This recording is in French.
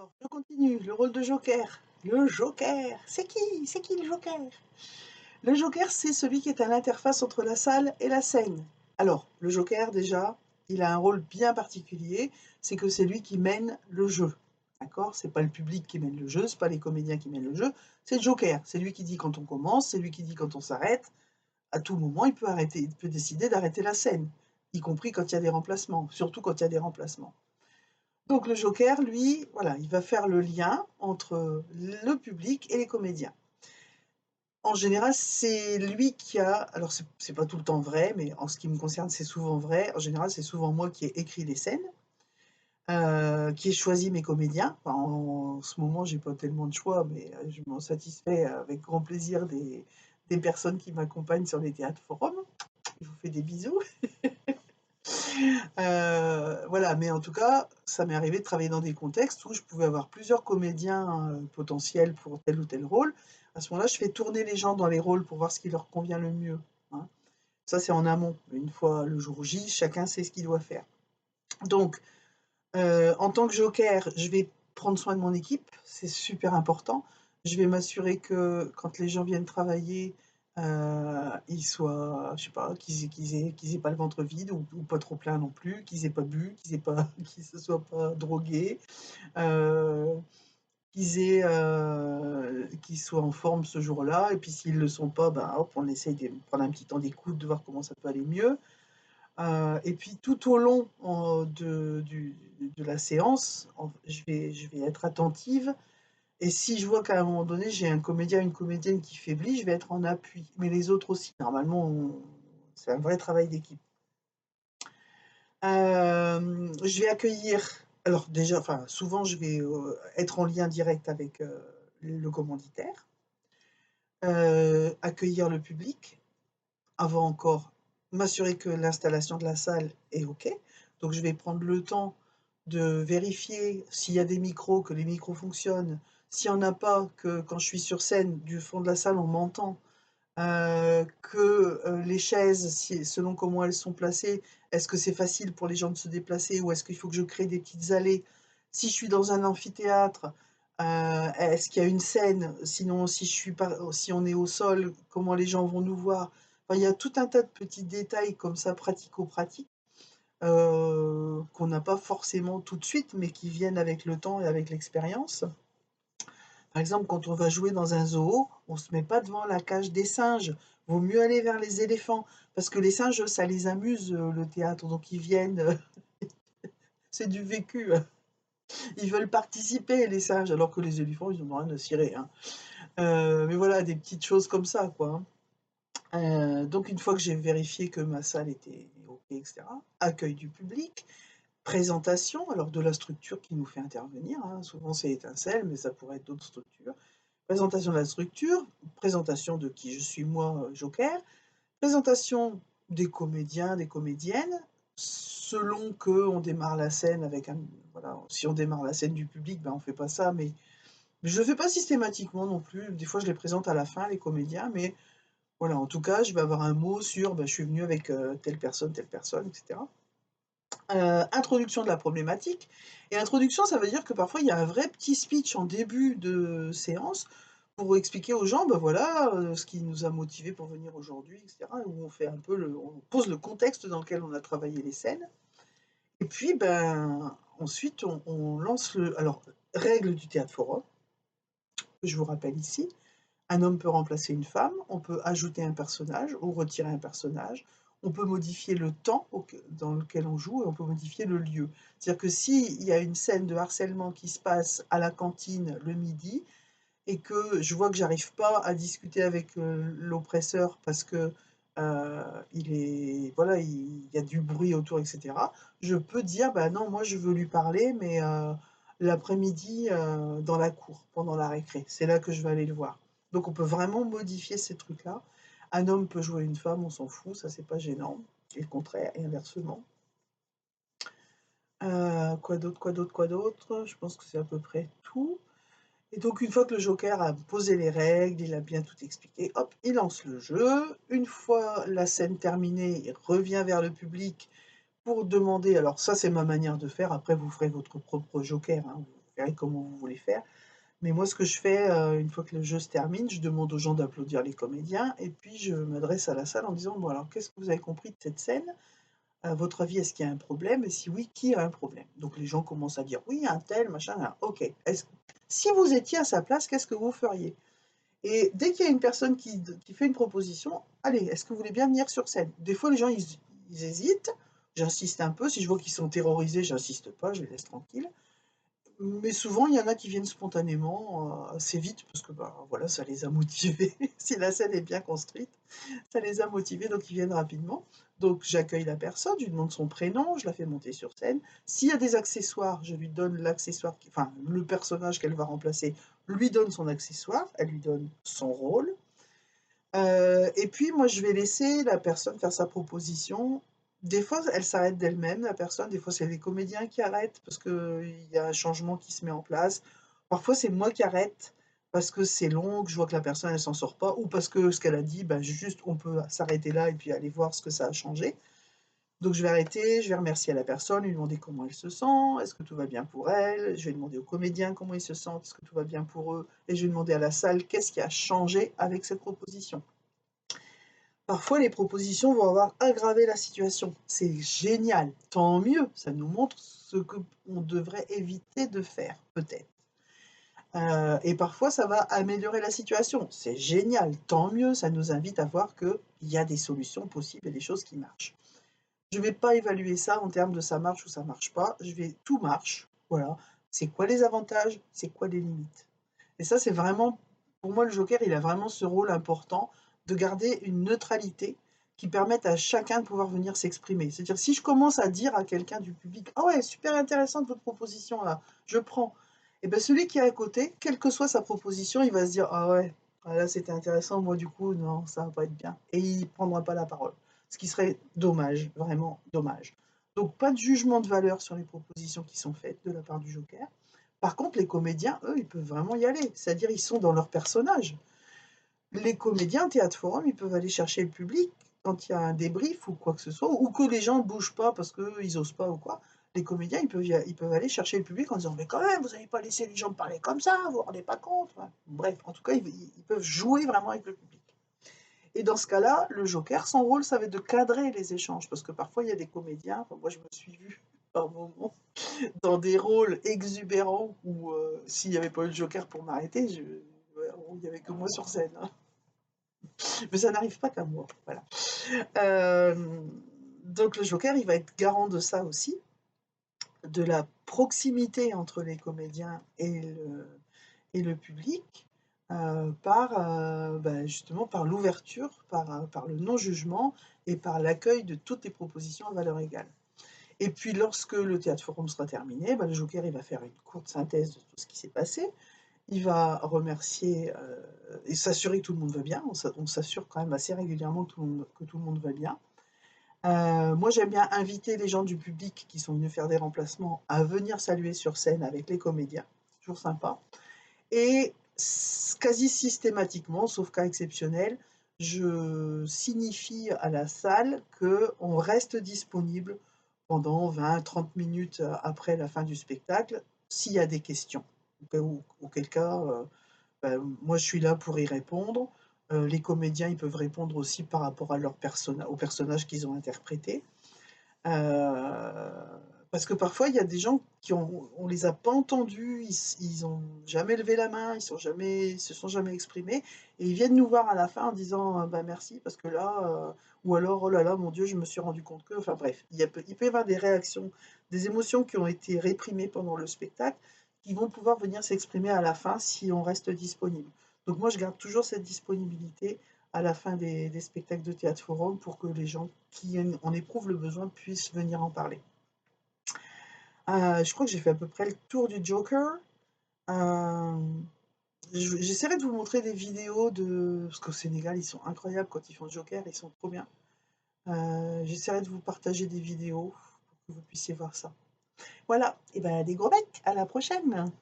Alors, je continue. Le rôle de joker. Le joker. C'est qui? C'est qui le joker? Le joker, c'est celui qui est à l'interface entre la salle et la scène. Alors, le joker, déjà, il a un rôle bien particulier. C'est que c'est lui qui mène le jeu. D'accord? C'est pas le public qui mène le jeu, c'est pas les comédiens qui mènent le jeu. C'est le joker. C'est lui qui dit quand on commence, c'est lui qui dit quand on s'arrête. À tout moment, il peut arrêter, il peut décider d'arrêter la scène, y compris quand il y a des remplacements, surtout quand il y a des remplacements. Donc le joker, lui, voilà, il va faire le lien entre le public et les comédiens. En général, c'est lui qui a, alors c'est pas tout le temps vrai, mais en ce qui me concerne, c'est souvent vrai. En général, c'est souvent moi qui ai écrit les scènes, qui ai choisi mes comédiens. Enfin, en ce moment, j'ai pas tellement de choix, mais je m'en satisfais avec grand plaisir des personnes qui m'accompagnent sur les théâtres forums. Je vous fais des bisous. Voilà, mais en tout cas, ça m'est arrivé de travailler dans des contextes où je pouvais avoir plusieurs comédiens potentiels pour tel ou tel rôle. À ce moment-là, je fais tourner les gens dans les rôles pour voir ce qui leur convient le mieux, hein. Ça, c'est en amont. Une fois le jour J, chacun sait ce qu'il doit faire. Donc, en tant que joker, je vais prendre soin de mon équipe, c'est super important. Je vais m'assurer que quand les gens viennent travailler, ils soient, je sais pas, qu'ils aient pas le ventre vide ou pas trop plein non plus, qu'ils aient pas bu, qu'ils se soient pas drogués, heu, qu'ils soient en forme ce jour-là. Et puis s'ils le sont pas, ben hop, on essaye de prendre un petit temps d'écoute, de voir comment ça peut aller mieux. Et puis tout au long de la séance, je vais être attentive. Et si je vois qu'à un moment donné, j'ai un comédien, une comédienne qui faiblit, je vais être en appui. Mais les autres aussi. Normalement, c'est un vrai travail d'équipe. Je vais accueillir. Alors déjà, enfin, souvent, je vais être en lien direct avec le commanditaire, accueillir le public, avant encore, m'assurer que l'installation de la salle est OK. Donc je vais prendre le temps de vérifier s'il y a des micros, que les micros fonctionnent. S'il n'y en a pas, que quand je suis sur scène, du fond de la salle, on m'entend. Que les chaises, selon comment elles sont placées, est-ce que c'est facile pour les gens de se déplacer ou est-ce qu'il faut que je crée des petites allées? Si je suis dans un amphithéâtre, est-ce qu'il y a une scène? Sinon, si on est au sol, comment les gens vont nous voir? Enfin, il y a tout un tas de petits détails comme ça, pratico-pratiques, qu'on n'a pas forcément tout de suite, mais qui viennent avec le temps et avec l'expérience. Par exemple, quand on va jouer dans un zoo, on se met pas devant la cage des singes. Vaut mieux aller vers les éléphants, parce que les singes, ça les amuse, le théâtre, donc ils viennent, c'est du vécu. Ils veulent participer, les singes, alors que les éléphants, ils en ont rien à cirer, hein. Mais voilà, des petites choses comme ça, quoi, hein. Donc une fois que j'ai vérifié que ma salle était OK, et cetera, accueil du public, présentation, alors de la structure qui nous fait intervenir, hein. Souvent c'est Étincelle, mais ça pourrait être d'autres structures. Présentation de la structure, présentation de qui je suis moi, joker, présentation des comédiens, des comédiennes, selon qu'on démarre la scène avec un, voilà, si on démarre la scène du public, ben on fait pas ça, mais je le fais pas systématiquement non plus. Des fois, je les présente à la fin, les comédiens, mais voilà, en tout cas, je vais avoir un mot sur, ben, je suis venu avec telle personne, etc. Introduction de la problématique. Et introduction, ça veut dire que parfois, il y a un vrai petit speech en début de séance pour expliquer aux gens, ben voilà, ce qui nous a motivés pour venir aujourd'hui, et cetera. Où on fait un peu on pose le contexte dans lequel on a travaillé les scènes. Et puis, ben, ensuite, on lance alors, règle du théâtre forum, que je vous rappelle ici. Un homme peut remplacer une femme, on peut ajouter un personnage ou retirer un personnage, on peut modifier le temps dans lequel on joue et on peut modifier le lieu. C'est-à-dire que s'il y a une scène de harcèlement qui se passe à la cantine le midi et que je vois que j'arrive pas à discuter avec l'oppresseur parce que voilà, il y a du bruit autour, etc. Je peux dire, bah non, moi je veux lui parler, mais l'après-midi dans la cour, pendant la récré. C'est là que je vais aller le voir. Donc on peut vraiment modifier ces trucs-là. Un homme peut jouer une femme, on s'en fout, ça c'est pas gênant. Et le contraire, et inversement. Quoi d'autre, quoi d'autre, quoi d'autre? Je pense que c'est à peu près tout. Et donc une fois que le joker a posé les règles, il a bien tout expliqué, hop, il lance le jeu. Une fois la scène terminée, il revient vers le public pour demander, alors ça c'est ma manière de faire, après vous ferez votre propre joker, hein, vous verrez comment vous voulez faire. Mais moi, ce que je fais, une fois que le jeu se termine, je demande aux gens d'applaudir les comédiens et puis je m'adresse à la salle en disant: «Bon alors, qu'est-ce que vous avez compris de cette scène? À votre avis, est-ce qu'il y a un problème? Et si oui, qui a un problème?» Donc les gens commencent à dire: «Oui, un tel, machin, OK. Est-ce si vous étiez à sa place, qu'est-ce que vous feriez?» Et dès qu'il y a une personne qui fait une proposition: «Allez, est-ce que vous voulez bien venir sur scène?» Des fois, les gens, ils hésitent, j'insiste un peu. Si je vois qu'ils sont terrorisés, j'insiste pas, je les laisse tranquilles. Mais souvent, il y en a qui viennent spontanément, assez vite parce que, bah, voilà, ça les a motivés. Si la scène est bien construite, ça les a motivés, donc ils viennent rapidement. Donc j'accueille la personne, je lui demande son prénom, je la fais monter sur scène. S'il y a des accessoires, je lui donne l'accessoire qui enfin, le personnage qu'elle va remplacer lui donne son accessoire, elle lui donne son rôle. Et puis moi, je vais laisser la personne faire sa proposition. Des fois, elle s'arrête d'elle-même, la personne. Des fois, c'est les comédiens qui arrêtent parce qu'il y a un changement qui se met en place. Parfois, c'est moi qui arrête parce que c'est long, que je vois que la personne, elle s'en sort pas ou parce que ce qu'elle a dit, bah, juste, on peut s'arrêter là et puis aller voir ce que ça a changé. Donc je vais arrêter, je vais remercier la personne, lui demander comment elle se sent, est-ce que tout va bien pour elle? Je vais demander aux comédiens comment ils se sentent, est-ce que tout va bien pour eux? Et je vais demander à la salle qu'est-ce qui a changé avec cette proposition. Parfois, les propositions vont avoir aggravé la situation. C'est génial, tant mieux, ça nous montre ce qu'on devrait éviter de faire, peut-être. Et parfois, ça va améliorer la situation. C'est génial, tant mieux, ça nous invite à voir qu'il y a des solutions possibles et des choses qui marchent. Je vais pas évaluer ça en termes de ça marche ou ça marche pas, je vais tout marche, voilà. C'est quoi les avantages? C'est quoi les limites? Et ça, c'est vraiment pour moi, le joker, il a vraiment ce rôle important de garder une neutralité qui permette à chacun de pouvoir venir s'exprimer. C'est-à-dire, si je commence à dire à quelqu'un du public: «Ah ouais, super intéressante votre proposition là, je prends», et ben celui qui est à côté, quelle que soit sa proposition, il va se dire: «Ah ouais, ah là c'était intéressant, moi du coup non, ça va pas être bien», et il prendra pas la parole. Ce qui serait dommage, vraiment dommage. Donc pas de jugement de valeur sur les propositions qui sont faites de la part du joker. Par contre, les comédiens, eux, ils peuvent vraiment y aller. C'est-à-dire, ils sont dans leur personnage. Les comédiens, Théâtre Forum, ils peuvent aller chercher le public quand il y a un débrief ou quoi que ce soit, ou que les gens ne bougent pas parce qu'ils osent pas ou quoi. Les comédiens, ils peuvent aller chercher le public en disant: «Mais quand même, vous n'avez pas laissé les gens parler comme ça, vous vous rendez pas compte?» Ouais. Bref, en tout cas, ils peuvent jouer vraiment avec le public. Et dans ce cas-là, le joker, son rôle, ça va être de cadrer les échanges, parce que parfois, il y a des comédiens, enfin, moi je me suis vue par moments dans des rôles exubérants où s'il n'y avait pas eu le joker pour m'arrêter, ouais, il n'y avait que moi sur scène, hein. Mais ça n'arrive pas qu'à moi, voilà. Euh, donc le joker, il va être garant de ça aussi, de la proximité entre les comédiens et le public, par, bah, justement par l'ouverture, par le non-jugement et par l'accueil de toutes les propositions à valeur égale. Et puis lorsque le théâtre forum sera terminé, bah, le joker il va faire une courte synthèse de tout ce qui s'est passé. Il va remercier, et s'assurer que tout le monde va bien. On s'assure quand même assez régulièrement que tout le monde va bien. Moi j'aime bien inviter les gens du public qui sont venus faire des remplacements à venir saluer sur scène avec les comédiens, toujours sympa. Et quasi systématiquement, sauf cas exceptionnel, je signifie à la salle qu'on reste disponible pendant 20-30 minutes après la fin du spectacle, s'il y a des questions. Auquel cas, bah, moi je suis là pour y répondre. Les comédiens, ils peuvent répondre aussi par rapport à au personnage qu'ils ont interprété. Heu, Parce que parfois, il y a des gens qui on les a pas entendus, ils ont jamais levé la main, ils se sont jamais exprimés et ils viennent nous voir à la fin en disant, «Bah, merci parce que là», ou alors: «Oh là là, mon Dieu, je me suis rendu compte que», enfin bref, il peut y avoir des réactions, des émotions qui ont été réprimées pendant le spectacle, qui vont pouvoir venir s'exprimer à la fin si on reste disponible. Donc moi, je garde toujours cette disponibilité à la fin des spectacles de Théâtre Forum pour que les gens qui en éprouvent le besoin puissent venir en parler. Je crois que j'ai fait à peu près le tour du Joker. Hem, j'essaierai de vous montrer des vidéos parce qu'au Sénégal, ils sont incroyables quand ils font le Joker, ils sont trop bien. J'essaierai de vous partager des vidéos pour que vous puissiez voir ça. Voilà, et ben des gros becs, à la prochaine!